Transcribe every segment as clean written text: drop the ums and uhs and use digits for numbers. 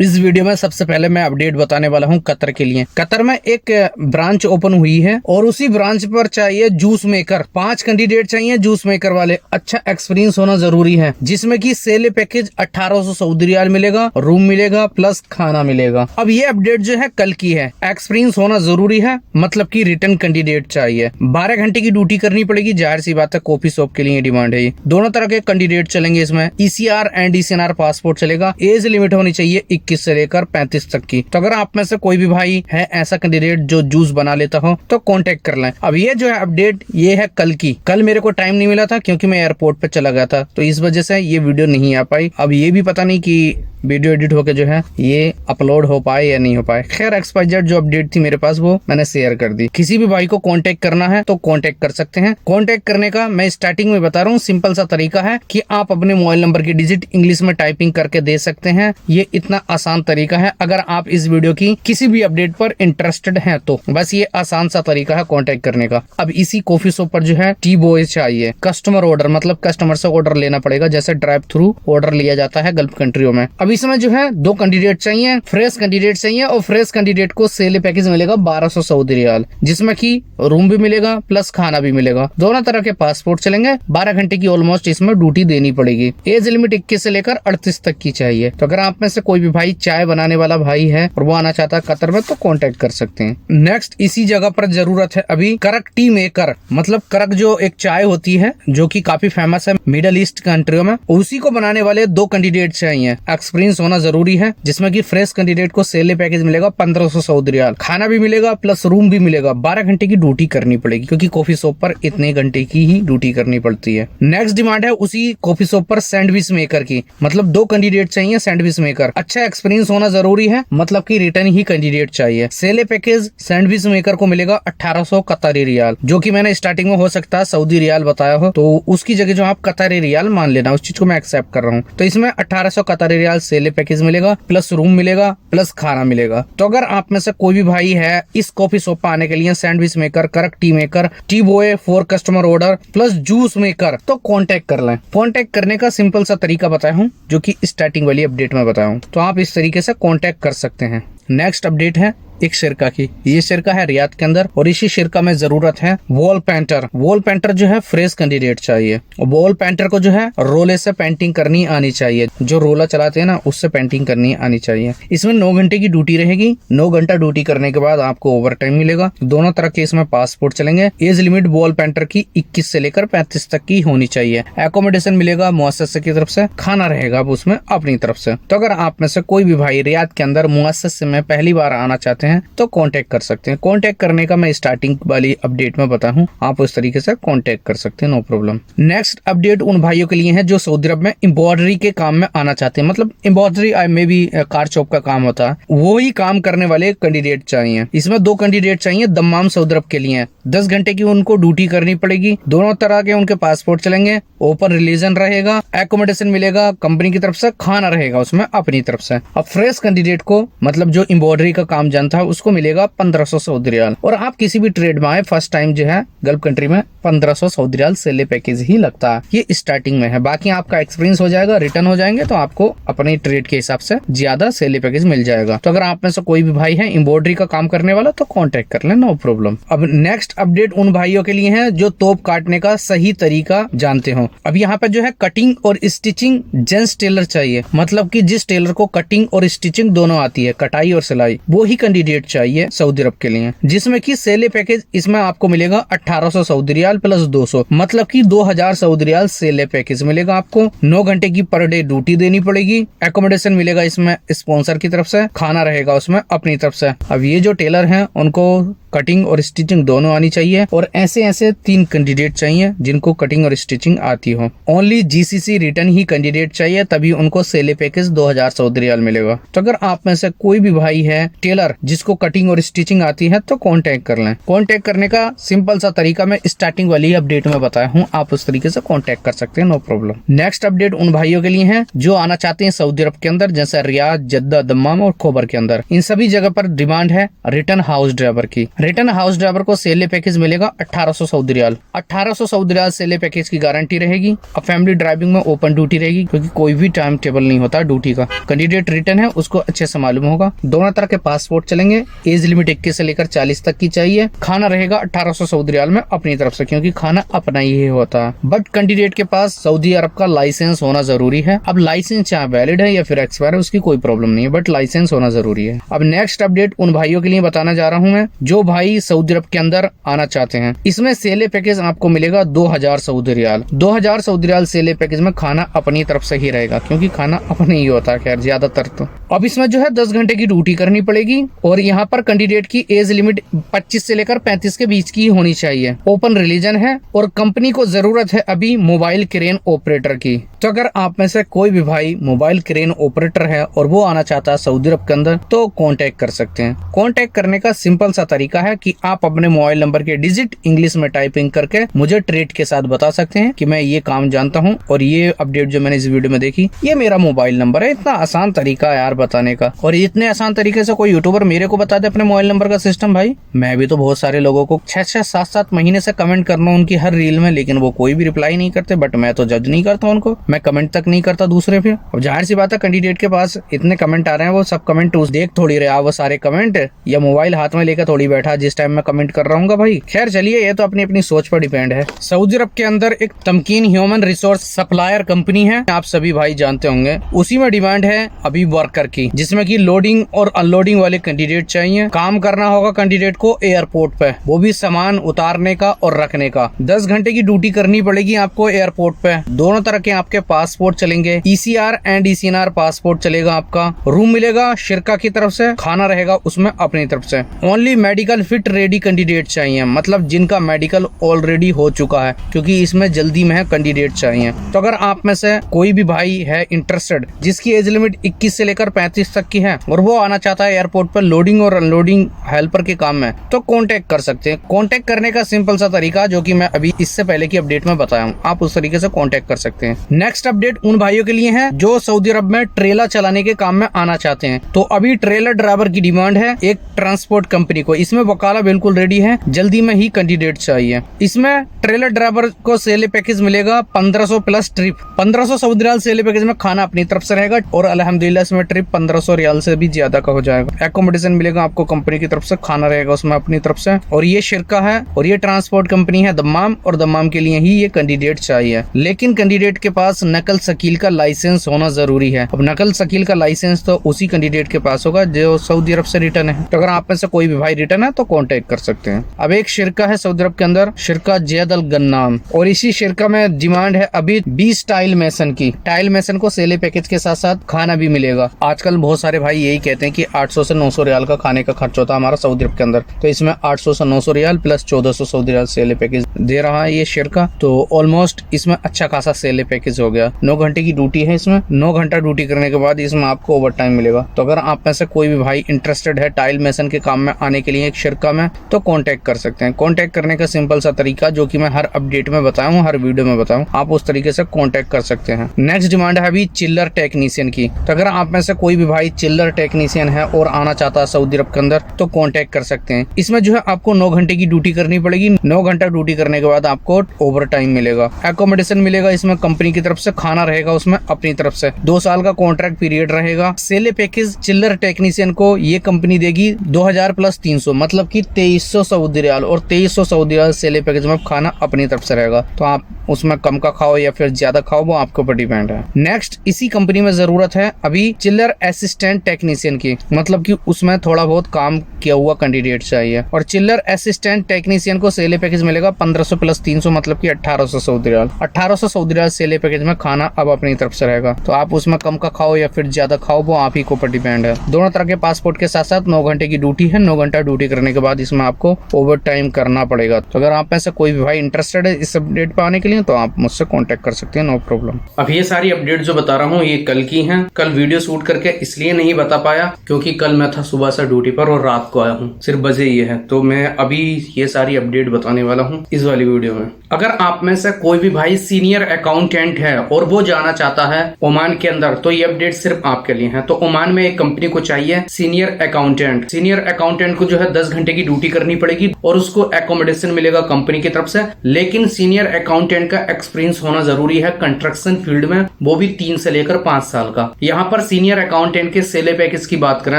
इस वीडियो में सबसे पहले मैं अपडेट बताने वाला हूं कतर के लिए। कतर में एक ब्रांच ओपन हुई है और उसी ब्रांच पर चाहिए जूस मेकर। 5 कैंडिडेट चाहिए जूस मेकर वाले। अच्छा एक्सपीरियंस होना जरूरी है, जिसमें कि सेल पैकेज 1800 सऊदी रियाल मिलेगा, रूम मिलेगा प्लस खाना मिलेगा। अब ये अपडेट जो है कल की है। एक्सपीरियंस होना जरूरी है, मतलब कि रिटर्न कैंडिडेट चाहिए। 12 घंटे की ड्यूटी करनी पड़ेगी। जाहिर सी बात है, कॉफी शॉप के लिए डिमांड है। दोनों तरह के कैंडिडेट चलेंगे इसमें। ECR एंड ECNR पासपोर्ट चलेगा। एज लिमिट होनी चाहिए 21 से लेकर 35 तक की। तो अगर आप में से कोई भी भाई है ऐसा कैंडिडेट जो जूस बना लेता हो तो कांटेक्ट कर लें। अब ये जो है अपडेट ये है कल की। कल मेरे को टाइम नहीं मिला था क्योंकि मैं एयरपोर्ट पे चला गया था, तो इस वजह से ये वीडियो नहीं आ पाई। अब ये भी पता नहीं कि वीडियो एडिट होके जो है ये अपलोड हो पाए या नहीं हो पाए। खैर XYZ जो अपडेट थी मेरे पास वो मैंने शेयर कर दी। किसी भी भाई को कांटेक्ट करना है तो कांटेक्ट कर सकते हैं। कांटेक्ट करने का मैं स्टार्टिंग में बता रहा हूँ, सिंपल सा तरीका है कि आप अपने मोबाइल नंबर की डिजिट इंग्लिश में टाइपिंग करके दे सकते हैं। ये इतना आसान तरीका है। अगर आप इस वीडियो की किसी भी अपडेट पर इंटरेस्टेड हैं तो बस ये आसान सा तरीका है कांटेक्ट करने का। अब इसी कॉफी शॉप पर जो है टी बॉय चाहिए। कस्टमर ऑर्डर, मतलब कस्टमर से ऑर्डर लेना पड़ेगा, जैसे ड्राइव थ्रू ऑर्डर लिया जाता है गल्फ कंट्रियों में। अब इसमें जो है 2 कैंडिडेट चाहिए, फ्रेश कैंडिडेट चाहिए और फ्रेश कैंडिडेट को सेल पैकेज मिलेगा 1200 सऊदी रियाल, जिसमें कि रूम भी मिलेगा प्लस खाना भी मिलेगा। दोनों तरह के पासपोर्ट चलेंगे। 12 घंटे की ऑलमोस्ट इसमें ड्यूटी देनी पड़ेगी। एज लिमिट 21 से लेकर 38 तक की चाहिए। तो अगर आप में से कोई भी भाई चाय बनाने वाला भाई है और वो आना चाहता है कतर में तो कांटेक्ट कर सकते हैं। नेक्स्ट इसी जगह पर जरूरत है अभी करक टी मेकर, मतलब करक जो एक चाय होती है जो कि काफी फेमस है मिडल ईस्ट कंट्रियों में, उसी को बनाने वाले 2 कैंडिडेट चाहिए। एक्सपीरियंस होना जरूरी है, जिसमें कि फ्रेश कैंडिडेट को सेल पैकेज मिलेगा 1500 सऊदी रियाल, खाना भी मिलेगा प्लस रूम भी मिलेगा। 12 घंटे की ड्यूटी करनी पड़ेगी क्योंकि कॉफी शॉप पर इतने घंटे की ही ड्यूटी करनी पड़ती है। नेक्स्ट डिमांड है उसी कॉफी शॉप पर सैंडविच मेकर की, मतलब 2 कैंडिडेट चाहिए सैंडविच मेकर। अच्छा एक्सपीरियंस होना जरूरी है, मतलब कि रिटर्न ही कैंडिडेट चाहिए। सेल पैकेज सैंडविच मेकर को मिलेगा 1800 कतारी रियाल, जो कि मैंने स्टार्टिंग में हो सकता है सऊदी रियाल बताया हो, तो उसकी जगह जो आप कतारी रियाल मान लेना, उस चीज को मैं एक्सेप्ट कर रहा हूँ। तो इसमें 1800 कतारी रियाल सेल पैकेज मिलेगा प्लस रूम मिलेगा प्लस खाना मिलेगा। तो अगर आप में से कोई भी भाई है इस कॉफी शॉप पर आने के लिए सैंडविच मेकर, करक T maker, T boy for customer order plus juice maker, तो कांटेक्ट कर लें। कांटेक्ट करने का सिंपल सा तरीका बताया हूँ जो कि स्टार्टिंग वाली अपडेट में बताया हूँ, तो आप इस तरीके से कांटेक्ट कर सकते हैं। नेक्स्ट अपडेट है एक शिरका की। ये शिरका है रियाद के अंदर और इसी शिरका में जरूरत है वॉल पेंटर। वॉल पेंटर जो है फ्रेश कैंडिडेट चाहिए। वॉल पेंटर को जो है रोले से पेंटिंग करनी आनी चाहिए। जो रोला चलाते हैं ना उससे पेंटिंग करनी आनी चाहिए। इसमें 9 घंटे की ड्यूटी रहेगी। 9 घंटा ड्यूटी करने के बाद आपको ओवर टाइम मिलेगा। दोनों तरह के इसमें पासपोर्ट चलेंगे। एज लिमिट वॉल पेंटर की 21 से लेकर 35 तक की होनी चाहिए। एकोमोडेशन मिलेगा मुअस्ससे की तरफ से, खाना रहेगा उसमें अपनी तरफ से। तो अगर आप में से कोई भी भाई रियाद के अंदर मुअस्सस में पहली बार आना चाहते हैं तो कांटेक्ट कर सकते हैं। कांटेक्ट करने का मैं स्टार्टिंग वाली अपडेट में बता हूं, आप उस तरीके से कांटेक्ट कर सकते हैं, नो प्रॉब्लम। नेक्स्ट अपडेट उन भाइयों के लिए है जो सऊदी अरब में एम्ब्रॉयडरी के काम में आना चाहते हैं, मतलब एम्ब्रॉयडरी में भी कार चौक का काम होता है, वो ही काम करने वाले कैंडिडेट चाहिए। इसमें 2 कैंडिडेट चाहिए दम्माम सऊदी अरब के लिए। 10 घंटे की उनको ड्यूटी करनी पड़ेगी। दोनों तरह के उनके पासपोर्ट चलेंगे। ओपन रिलीजन रहेगा, एकोमोडेशन मिलेगा कंपनी की तरफ से, खाना रहेगा उसमें अपनी तरफ से। अब फ्रेश कैंडिडेट को, मतलब जो एम्ब्रॉयडरी का काम जानता है, उसको मिलेगा 1500 सऊदी रियाल। और आप किसी भी ट्रेड में आए फर्स्ट टाइम जो है गल्फ कंट्री में 1500 सऊदी रियाल सेल पैकेज ही लगता है। ये स्टार्टिंग में है, बाकी आपका एक्सपीरियंस हो जाएगा, रिटर्न हो जाएंगे तो आपको अपने ट्रेड के हिसाब से ज्यादा सेल पैकेज मिल जाएगा। तो अगर आप में से कोई भी भाई है एम्ब्रॉयडरी का काम करने वाला तो कांटेक्ट कर ले, नो प्रॉब्लम। अब नेक्स्ट अपडेट उन भाइयों के लिए है जो तोप काटने का सही तरीका जानते हो। अब यहाँ पे जो है कटिंग और स्टिचिंग जेंट्स टेलर चाहिए, मतलब कि जिस टेलर को कटिंग और स्टिचिंग दोनों आती है, कटाई और सिलाई, वो ही कैंडिडेट चाहिए सऊदी अरब के लिए। जिसमें कि सेल पैकेज इसमें आपको मिलेगा 1800 सऊदी रियाल प्लस 200, मतलब कि 2000 सऊदी रियाल सेल पैकेज मिलेगा आपको। 9 घंटे की पर डे ड्यूटी देनी पड़ेगी। एकोमोडेशन मिलेगा इसमें स्पॉन्सर की तरफ से, खाना रहेगा उसमें अपनी तरफ से। अब ये जो टेलर हैं उनको कटिंग और स्टिचिंग दोनों आनी चाहिए और ऐसे 3 कैंडिडेट चाहिए जिनको कटिंग और स्टिचिंग आती हो। ओनली GCC रिटर्न ही कैंडिडेट चाहिए, तभी उनको सेल पैकेज 2000 सऊदी रियाल मिलेगा। तो अगर आप में से कोई भी भाई है टेलर जिसको कटिंग और स्टिचिंग आती है तो कांटेक्ट कर लें। कांटेक्ट करने का सिंपल सा तरीका मैं स्टार्टिंग वाली अपडेट में बताया हूँ, आप उस तरीके से कांटेक्ट कर सकते हैं, नो प्रॉब्लम। नेक्स्ट अपडेट उन भाइयों के लिए है जो आना चाहते हैं सऊदी अरब के अंदर, जैसे रियाद, जद्दा, दम्माम और खोबर के अंदर। इन सभी जगह पर डिमांड है रिटर्न हाउस ड्राइवर की। रिटर्न हाउस ड्राइवर को सेले पैकेज मिलेगा 1800 सऊदी रियाल। 1800 सऊदी रियाल सेले पैकेज की गारंटी रहेगी। अब फैमिली ड्राइविंग में ओपन ड्यूटी रहेगी, क्योंकि कोई भी टाइम टेबल नहीं होता ड्यूटी का। कैंडिडेट रिटर्न है उसको अच्छे से मालूम होगा। दोनों तरह के पासपोर्ट चलेंगे। एज लिमिट 21 से लेकर 40 तक की चाहिए। खाना रहेगा 1800 सऊदी रियाल में अपनी तरफ से, क्योंकि खाना अपना ही होता है। बट कैंडिडेट के पास सऊदी अरब का लाइसेंस होना जरूरी है। अब लाइसेंस चाहे वैलिड है या फिर एक्सपायर है उसकी कोई प्रॉब्लम नहीं है, बट लाइसेंस होना जरूरी है। अब नेक्स्ट अपडेट उन भाइयों के लिए बताना जा रहा हूँ मैं जो भाई सऊदी अरब के अंदर आना चाहते हैं। इसमें सेले पैकेज आपको मिलेगा 2000 सऊदी रियाल। 2000 सऊदी रियाल सेले पैकेज में खाना अपनी तरफ से ही रहेगा, क्योंकि खाना अपने ही होता है खैर ज्यादातर तो। अब इसमें जो है 10 घंटे की ड्यूटी करनी पड़ेगी और यहाँ पर कैंडिडेट की एज लिमिट 25 से लेकर 35 के बीच की होनी चाहिए। ओपन रिलीजन है और कंपनी को जरूरत है अभी मोबाइल क्रेन ऑपरेटर की। तो अगर आप में से कोई भी भाई मोबाइल क्रेन ऑपरेटर है और वो आना चाहता है सऊदी अरब के अंदर तो कांटेक्ट कर सकते हैं। कांटेक्ट करने का सिंपल सा तरीका है कि आप अपने मोबाइल नंबर के डिजिट इंग्लिश में टाइपिंग करके मुझे ट्रेड के साथ बता सकते हैं कि मैं ये काम जानता हूँ और ये अपडेट जो मैंने इस वीडियो में देखी ये मेरा मोबाइल नंबर है। इतना आसान तरीका है यार बताने का, और इतने आसान तरीके से कोई यूट्यूबर मेरे को बता दे अपने मोबाइल नंबर का सिस्टम। भाई मैं भी तो बहुत सारे लोगों को 6-6, 7-7 महीने से कमेंट कर रहा हूँ उनकी हर रील में, लेकिन वो कोई भी रिप्लाई नहीं करते। बट मैं तो जज नहीं करता उनको, मैं कमेंट तक नहीं करता दूसरे पे। अब जाहिर सी बात है कैंडिडेट के पास इतने कमेंट आ रहे हैं, वो सब कमेंट देख थोड़ी रहा वो सारे कमेंट, या मोबाइल हाथ में लेकर थोड़ी बैठा जिस टाइम मैं कमेंट कर रहा हूँ भाई। खैर चलिए, ये तो अपनी अपनी सोच पर डिपेंड है। सऊदी अरब के अंदर एक Tamkeen human resource supplier company है, आप सभी भाई जानते होंगे। उसी में डिमांड है अभी वर्कर की, जिसमें कि लोडिंग और अनलोडिंग वाले कैंडिडेट चाहिए। काम करना होगा कैंडिडेट को एयरपोर्ट पे, वो भी सामान उतारने का और रखने का। 10 घंटे की ड्यूटी करनी पड़ेगी आपको एयरपोर्ट पे। दोनों तरह के आपके पासपोर्ट चलेंगे, ECR एंड ECNR पासपोर्ट चलेगा आपका। रूम मिलेगा शिरका की तरफ से, खाना रहेगा उसमें अपनी तरफ से। Only medical fit ready candidate चाहिए, मतलब जिनका मेडिकल ऑलरेडी हो चुका है, क्योंकि इसमें जल्दी में कैंडिडेट चाहिए। तो अगर आप में से कोई भी भाई है इंटरेस्टेड जिसकी एज लिमिट 21 से लेकर 35 तक की है और वो आना चाहता है एयरपोर्ट पर लोडिंग और अनलोडिंग हेल्पर के काम में, तो कांटेक्ट कर सकते हैं। कांटेक्ट करने का सिंपल सा तरीका जो कि मैं अभी इससे पहले की अपडेट में बताया हूँ, आप उस तरीके से कांटेक्ट कर सकते हैं। नेक्स्ट अपडेट उन भाइयों के लिए है जो सऊदी अरब में ट्रेलर चलाने के काम में आना चाहते हैं। तो अभी ट्रेलर ड्राइवर की डिमांड है एक ट्रांसपोर्ट कंपनी को। इसमें वकाला बिल्कुल रेडी है, जल्दी में ही कैंडिडेट चाहिए। इसमें ट्रेलर ड्राइवर को सेले पैकेज मिलेगा 1500 प्लस ट्रिप। 1500 सऊदी रियाल सेले पैकेज में खाना अपनी तरफ से रहेगा और अल्हम्दुलिल्लाह इसमें ट्रिप 1500 रियाल से भी ज्यादा का हो जाएगा। एकोमोडेशन मिलेगा आपको कंपनी की तरफ से, खाना रहेगा उसमें अपनी तरफ से। और ये शिरका है और ये ट्रांसपोर्ट कंपनी है दम्माम, और दम्माम के लिए ही ये कैंडिडेट चाहिए। लेकिन कैंडिडेट के पास नकल शकील का लाइसेंस होना जरूरी है। अब नकल शकील का लाइसेंस तो उसी कैंडिडेट के पास होगा जो सऊदी अरब से रिटर्न है। तो अगर आप में से कोई भी भाई रिटर्न है तो कांटेक्ट कर सकते हैं। अब एक शिरका है सऊदी अरब के अंदर, शिरका जैद अल गन्नाम, और इसी शिरका में डिमांड है अभी 20 टाइल मेसन की। टाइल मेसन को सेले पैकेज के साथ साथ खाना भी मिलेगा। आजकल बहुत सारे भाई यही कहते हैं कि 800 से 900 रियाल का खाने का खर्च होता है हमारा सऊदी अरब के अंदर, तो इसमें 800 से 900 रियाल प्लस 1400 सऊदी रियाल सेले पैकेज दे रहा है ये शिरका। तो ऑलमोस्ट इसमें अच्छा खासा सेले पैकेज हो गया। 9 घंटे की ड्यूटी है इसमें, 9 घंटा ड्यूटी करने के बाद इसमें आपको ओवर टाइम मिलेगा। तो अगर आप में से कोई भी भाई इंटरेस्टेड है टाइल मेसन के काम में आने के लिए एक शिरका में, तो कांटेक्ट कर सकते हैं। कांटेक्ट करने का सिंपल सा तरीका जो कि मैं हर अपडेट में बताया हूँ, हर वीडियो में बताऊँ, आप उस तरीके से कांटेक्ट कर सकते हैं। नेक्स्ट डिमांड है अभी चिल्लर टेक्नीशियन की। तो अगर आप में से कोई भी भाई चिल्लर टेक्नीशियन है और आना चाहता है सऊदी अरब के अंदर तो कांटेक्ट कर सकते हैं। इसमें जो है आपको 9 घंटे की ड्यूटी करनी पड़ेगी। 9 घंटा ड्यूटी करने के बाद आपको ओवर टाइम मिलेगा, एकोमोडेशन मिलेगा इसमें कंपनी की तरफ से, खाना रहेगा उसमें अपनी तरफ से। 2 साल का कॉन्ट्रैक्ट पीरियड रहेगा। सेले पैकेज चिल्लर टेक्नीशियन को ये कंपनी देगी 2000 प्लस 300, मतलब कि 2300 सऊदी रियाल, और 2300 सऊदी रियाल सेले पैकेज में खाना अपनी तरफ से रहेगा। तो आप उसमें कम का खाओ या फिर ज्यादा खाओ वो आपके ऊपर डिपेंड है। नेक्स्ट इसी कंपनी में जरूरत है अभी चिल्लर असिस्टेंट टेक्नीशियन की, मतलब कि उसमें थोड़ा बहुत काम किया हुआ कैंडिडेट चाहिए। और चिल्लर असिस्टेंट टेक्नीशियन को सेले पैकेज मिलेगा 1500 प्लस 300, मतलब कि 1800 सऊदी रियाल। 1800 सऊदी रियाल सेले पैकेज में खाना अब अपनी तरफ से रहेगा। तो आप उसमें कम का खाओ या फिर ज्यादा खाओ वो आप ही के ऊपर डिपेंड है। दोनों तरह के पासपोर्ट के साथ साथ 9 घंटे की ड्यूटी है। 9 घंटा ड्यूटी करने के बाद इसमें आपको ओवर टाइम करना पड़ेगा। तो अगर आप में से कोई भी भाई इंटरेस्टेड है इस अपडेट पे आने के लिए तो आप मुझसे कांटेक्ट कर सकते हैं, नो प्रॉब्लम। अब ये सारी अपडेट जो बता रहा हूँ ये कल की हैं। कल वीडियो शूट करके इसलिए नहीं बता पाया क्योंकि कल मैं था सुबह से ड्यूटी पर और रात रात को आया हूँ, सिर्फ बजे ये है, तो मैं अभी ये सारी अपडेट बताने वाला हूँ इस वाली वीडियो में। अगर आप में से कोई भी भाई सीनियर अकाउंटेंट है और वो जाना चाहता है ओमान के अंदर, तो ये अपडेट सिर्फ आपके लिए है। तो ओमान में एक कंपनी को चाहिए सीनियर अकाउंटेंट। सीनियर अकाउंटेंट को जो है 10 घंटे की ड्यूटी करनी पड़ेगी और उसको एकोमोडेशन मिलेगा कंपनी की तरफ से। लेकिन सीनियर अकाउंटेंट का एक्सपीरियंस होना जरूरी है कंस्ट्रक्शन फील्ड में, वो भी 3 से लेकर 5 साल का। यहाँ पर सीनियर अकाउंटेंट के सेले पैकेज की बात करें,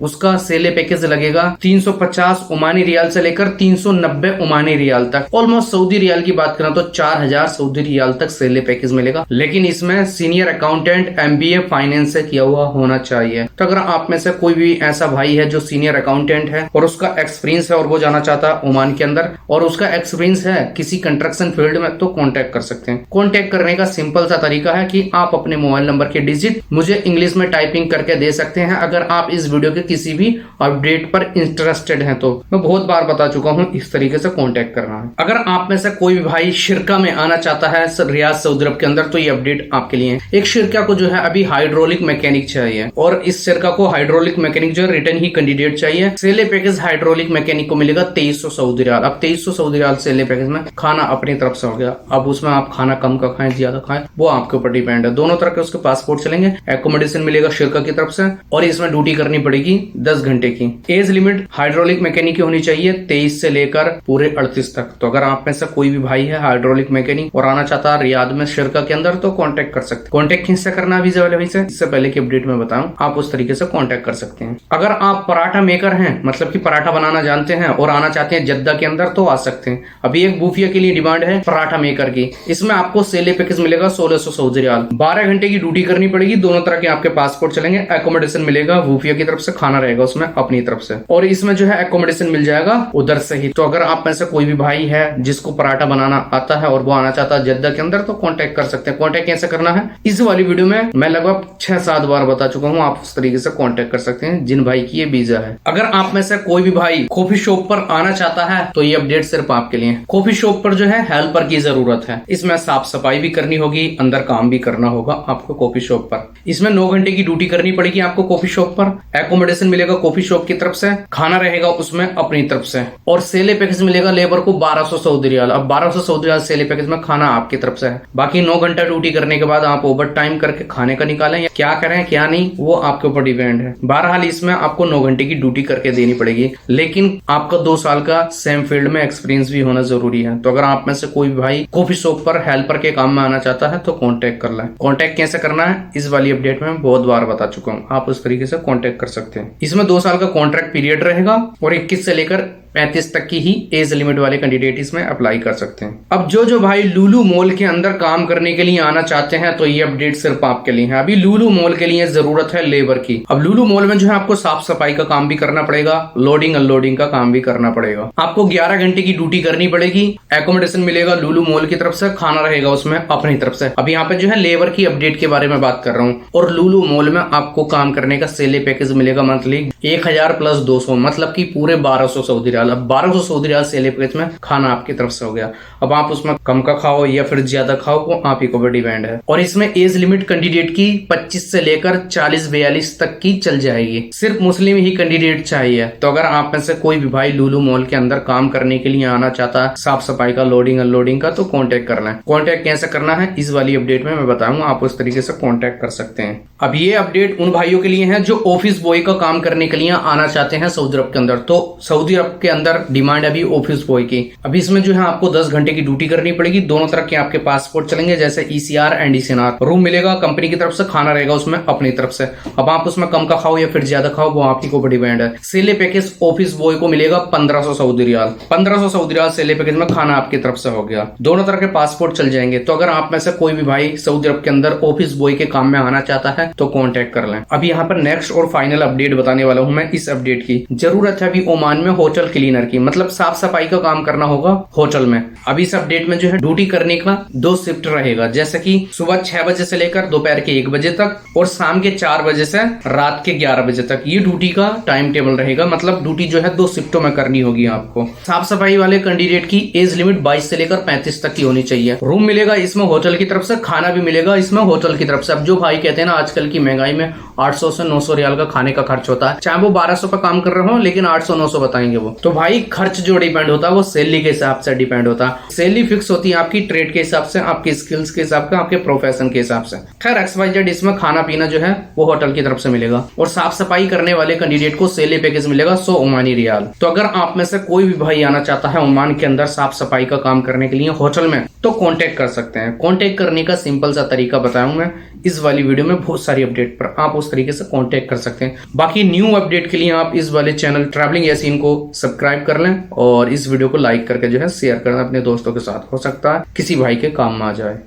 उसका सेले पैकेज लगेगा 350 ओमानी रियाल से लेकर 390 ओमानी रियाल तक। ऑलमोस्ट सऊदी रियाल की बात करें तो 4000 सऊदी रियाल तक सेले पैकेज मिलेगा। लेकिन इसमें सीनियर अकाउंटेंट MBA फाइनेंस से किया हुआ होना चाहिए। तो अगर आप में से कोई भी ऐसा भाई है जो सीनियर अकाउंटेंट है और उसका एक्सपीरियंस है और वो जाना चाहता है ओमान के अंदर और उसका एक्सपीरियंस है किसी कंस्ट्रक्शन फील्ड में, तो कांटेक्ट कर सकते हैं। कांटेक्ट करने का सिंपल सा तरीका है कि आप अपने मोबाइल नंबर के डिजिट मुझे इंग्लिश में टाइपिंग करके दे सकते हैं। अगर आप इस वीडियो के किसी भी अपडेट पर इंटरेस्टेड हैं, तो मैं बहुत बार बता चुका हूं इस तरीके से कांटेक्ट करना है। अगर आप में से कोई भी भाई शिरका में आना चाहता है रियाद सऊदी अरब के अंदर, तो ये अपडेट आपके लिए है। एक शिरका को जो है अभी हाइड्रोलिक मैकेनिक चाहिए और इस शिरका को हाइड्रोलिक मैकेनिक जो है रिटर्न ही कैंडिडेट चाहिए। सेले पैकेज हाइड्रोलिक मैकेनिक को मिलेगा 2300 सऊदी रियाल। अब 2300 सऊदी रियाल सेले पैकेज में खाना अपनी तरफ से हो गया। अब उसमें आप खाना कम का खाएं ज्यादा खाएं वो आपके ऊपर डिपेंड है। दोनों तरह के उसके पासपोर्ट चलेंगे। एकोमोडेशन मिलेगा शिरका की तरफ से और इसमें ड्यूटी करनी पड़ेगी 10 घंटे की। एज लिमिट हाइड्रोलिक मैकेनिक की होनी चाहिए 23 से लेकर पूरे 38 तक। तो अगर आप में से कोई भी भाई है हाइड्रोलिक मैकेनिक और आना चाहता है रियाद में शिरका के अंदर, तो कांटेक्ट कर सकते हैं। कांटेक्ट किससे करना है वीजा वाले भाई से, इससे पहले की अपडेट में बताऊं, आप उस तरीके से कांटेक्ट कर सकते हैं। अगर आप पराठा मेकर हैं, मतलब कि पराठा बनाना जानते हैं और आना चाहते हैं जद्दा के अंदर, तो आ सकते हैं। अभी एक बूफिया के लिए डिमांड है पराठा मेकर की। इसमें आपको सेले पैकेज मिलेगा 1600 सऊदी रियाल। 12 घंटे की ड्यूटी करनी पड़ेगी। दोनों तरह के आपके पासपोर्ट चलेंगे। एकोमोडेशन मिलेगा बूफिया की तरफ से, खाना रहेगा उसमें अपनी तरफ से और इसमें जो है एकोमोडेशन मिल जाएगा उधर से ही। तो अगर आप में से कोई भी भाई है जिसको पराठा बनाना आता है और वो आना चाहता है जद्दा के अंदर, तो कांटेक्ट कर सकते हैं। कांटेक्ट कैसे करना है इस वाली वीडियो में मैं लगभग 6-7 बार बता चुका हूं। आप उस तरीके से कांटेक्ट कर सकते हैं जिन भाई की ये वीजा है। अगर आप में से कोई भी भाई कॉफी शॉप पर आना चाहता है, तो ये अपडेट सिर्फ आपके लिए। कॉफी शॉप पर जो है हेल्पर की जरूरत है। इसमें साफ सफाई भी करनी होगी, अंदर काम भी करना होगा आपको कॉफी शॉप पर। इसमें 9 घंटे की ड्यूटी करनी पड़ेगी आपको कॉफी शॉप पर। एकोमोडेशन मिलेगा कॉफी शॉप की तरफ से, खाना रहेगा उसमें अपनी तरफ से और सेले पैकेज मिलेगा लेबर को 1200 सऊदी रियाल। अब 1200 सऊदी रियाल सेले पैकेज में, खाना आपकी तरफ से है। बाकी 9 घंटा ड्यूटी करने के बाद आप ओवर टाइम करके खाने का निकालें या क्या करें क्या नहीं, वो आपके ऊपर डिपेंड है। बहरहाल इसमें आपको 9 घंटे की ड्यूटी करके देनी पड़ेगी, लेकिन आपका 2 साल का सेम फील्ड में एक्सपीरियंस भी होना जरूरी है। तो अगर आप में से कोई भी भाई कॉफी शॉप पर हेल्पर के काम में आना चाहता है, तो कांटेक्ट कर लें। कांटेक्ट कैसे करना है इस वाली अपडेट में बहुत बार बता चुका हूं। आप उस तरीके से कांटेक्ट कर सकते हैं। इसमें 2 साल का कॉन्ट्रैक्ट पीरियड रहेगा और 21 से लेकर 35 तक की ही एज लिमिट वाले कैंडिडेट इसमें अप्लाई कर सकते हैं। अब जो भाई लुलु मॉल के अंदर काम करने के लिए आना चाहते हैं, तो ये अपडेट सिर्फ आपके लिए है। अभी लुलु मॉल के लिए जरूरत है लेबर की। अब लुलु मॉल में जो है आपको साफ सफाई का काम भी करना पड़ेगा, लोडिंग अनलोडिंग का काम भी करना पड़ेगा। आपको 11 घंटे की ड्यूटी करनी पड़ेगी। एकोमोडेशन मिलेगा लुलु मॉल की तरफ से, खाना रहेगा उसमें अपनी तरफ से। अब यहाँ पे जो है लेबर की अपडेट के बारे में बात कर रहा हूँ। और लुलु मॉल में आपको काम करने का सेले पैकेज मिलेगा मंथली 1000 + 200, मतलब की पूरे 1200 सऊदी रियाल। अब 1200 सऊदी रियाल सेले पैकेज में खाना आपकी तरफ से हो गया। अब आप उसमें कम का खाओ या फिर ज्यादा खाओ, वो आप ही को डिपेंड है। और इसमें एज लिमिट कैंडिडेट की 25 से लेकर 40-42 तक की चल जाएगी। सिर्फ मुस्लिम ही कैंडिडेट चाहिए। तो अगर आप में से कोई भी भाई लुलु मॉल के अंदर काम करने के लिए आना चाहता है, साफ सफाई का, लोडिंग अनलोडिंग का, तो कांटेक्ट करना है। कांटेक्ट कैसे करना है इस वाली अपडेट में मैं बताऊंगा। आप उस तरीके से कांटेक्ट कर सकते हैं। अब ये अपडेट उन भाइयों के लिए है जो ऑफिस बॉय का काम करने के लिए आना चाहते हैं सऊदी अरब के अंदर। तो सऊदी अरब के अंदर डिमांड अभी ऑफिस बॉय की। अभी इसमें जो है आपको 10 घंटे की ड्यूटी करनी पड़ेगी। दोनों तरह के आपके पासपोर्ट चलेंगे, जैसे ECR एंड ECNR। रूम मिलेगा कंपनी की तरफ से, खाना रहेगा उसमें अपनी तरफ से। अब आप उसमें कम का खाओ या फिर ज्यादा खाओ, वो आपकी को डिपेंड है। सेले पैकेज ऑफिस बॉय को मिलेगा 1500 सऊदी रियाल। 1500 सऊदी रियाल सेले पैकेज में, खाना आपकी तरफ से हो गया। दोनों तरह के पासपोर्ट चल जाएंगे। तो अगर आप में से कोई भी भाई सऊदी अरब के अंदर ऑफिस बॉय के काम में आना चाहता है, तो कॉन्टेक्ट कर लें। अब यहाँ पर नेक्स्ट और फाइनल अपडेट बताने वाला हूँ मैं। इस अपडेट की जरूरत है अभी ओमान में होटल क्लीनर की, मतलब साफ सफाई का काम करना होगा होटल में। अभी इस अपडेट में जो है ड्यूटी करने का 2 शिफ्ट रहेगा, जैसे कि सुबह 6 बजे से लेकर दोपहर के 1 बजे तक और शाम के 4 बजे से रात के 11 बजे तक। ये ड्यूटी का टाइम टेबल रहेगा, मतलब ड्यूटी जो है 2 शिफ्टों में करनी होगी आपको। साफ सफाई वाले कैंडिडेट की एज लिमिट 22 से लेकर 35 तक की होनी चाहिए। रूम मिलेगा इसमें होटल की तरफ से, खाना भी मिलेगा इसमें होटल की तरफ से। अब जो भाई कहते हैं ना आजकल की महंगाई में 800 से 900 रियाल का खाने का खर्च होता है, चाहे वो 1200 पे काम कर रहे हो लेकिन 800-900 बताएंगे वो। तो भाई खर्च जो डिपेंड होता है वो सैलरी के हिसाब से डिपेंड होता है। सैलरी फिक्स होती है आपकी ट्रेड के हिसाब से, आपकी स्किल्स के हिसाब से, आपके प्रोफेशन के हिसाब से। खैर XYZ इसमें खाना पीना जो है वो होटल की तरफ से मिलेगा और साफ सफाई करने वाले कैंडिडेट को सैलरी पैकेज मिलेगा 100 ओमानी रियाल। तो अगर आप में से कोई भी भाई आना चाहता है ओमान के अंदर साफ सफाई का काम करने के लिए होटल में, तो कांटेक्ट कर सकते हैं। कांटेक्ट करने का सिंपल सा तरीका बताऊं मैं इस वाली वीडियो में, बहुत सारी अपडेट पर आप उस तरीके से कांटेक्ट कर सकते हैं। बाकी न्यू अपडेट के लिए आप इस वाले चैनल ट्रैवलिंग यासीन को सब्सक्राइब कर लें और इस वीडियो को लाइक करके जो है शेयर करना अपने दोस्तों के साथ, हो सकता है किसी भाई के काम में आ जाए।